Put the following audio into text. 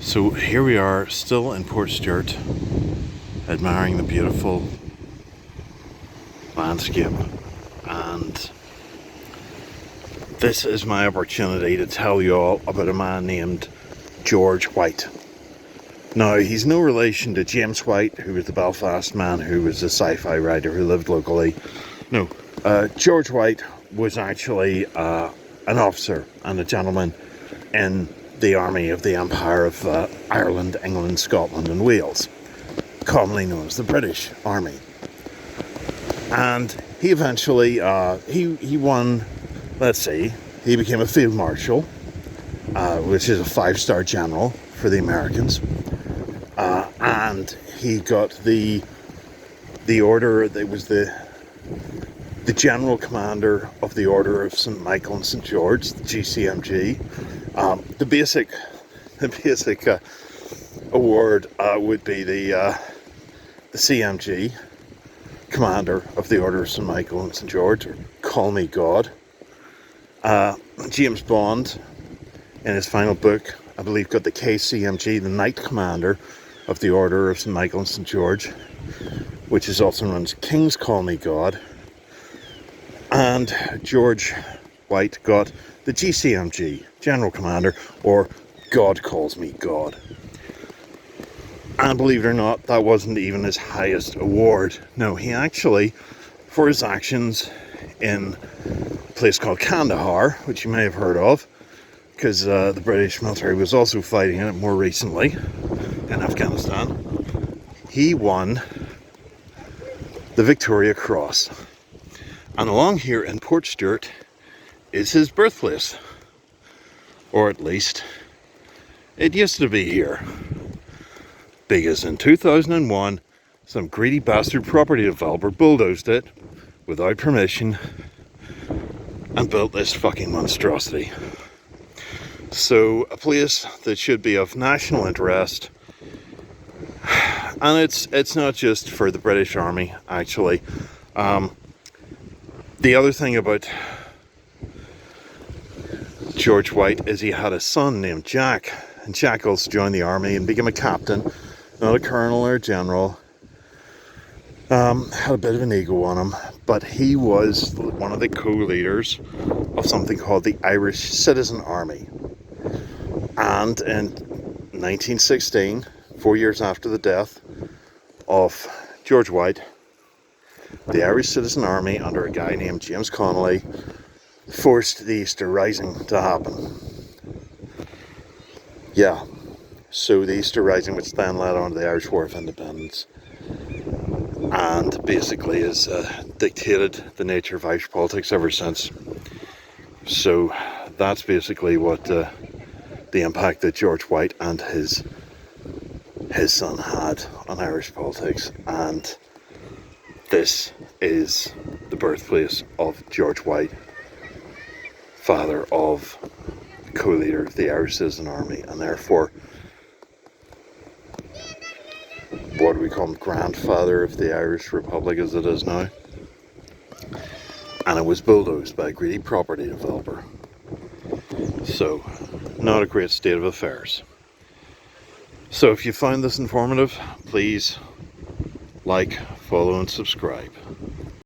So here we are, still in Portstewart, admiring the beautiful landscape, and this is my opportunity to tell you all about a man named George White. Now, he's no relation to James White, who was the Belfast man who was a sci-fi writer who lived locally. No, George White was actually an officer and a gentleman in the army of the Empire of Ireland, England, Scotland and Wales, commonly known as the British Army. And he eventually, he won, let's see, he became a Field Marshal, which is a 5-star general for the Americans. And he got the order, that was the General Commander of the Order of St. Michael and St. George, the GCMG. The basic award would be the CMG, Commander of the Order of St. Michael and St. George, or Call Me God. James Bond, in his final book, I believe, got the KCMG, the Knight Commander of the Order of St. Michael and St. George, which is also known as King's Call Me God. And George White got the GCMG, General Commander, or God Calls Me God. And believe it or not, that wasn't even his highest award. No, he actually, for his actions in a place called Kandahar, which you may have heard of, because the British military was also fighting in it more recently in Afghanistan, he won the Victoria Cross. And along here in Portstewart is his birthplace, or at least it used to be here, because in 2001 some greedy bastard property developer bulldozed it without permission and built this fucking monstrosity. So a place that should be of national interest, and it's not just for the British Army actually. The other thing about George White is he had a son named Jack, and Jack also joined the army and became a captain, not a colonel or a general. Had a bit of an ego on him, but he was one of the co-leaders of something called the Irish Citizen Army. And in 1916, 4 years after the death of George White, the Irish Citizen Army, under a guy named James Connolly, forced the Easter Rising to happen. Yeah, so the Easter Rising, which then led on to the Irish War of Independence, and basically has dictated the nature of Irish politics ever since. So that's basically what the impact that George White and his son had on Irish politics. And this is the birthplace of George White, father of the co-leader of the Irish Citizen Army, and therefore what do we call him, grandfather of the Irish Republic as it is now. And it was bulldozed by a greedy property developer. So, not a great state of affairs. So if you found this informative, please like, follow and subscribe.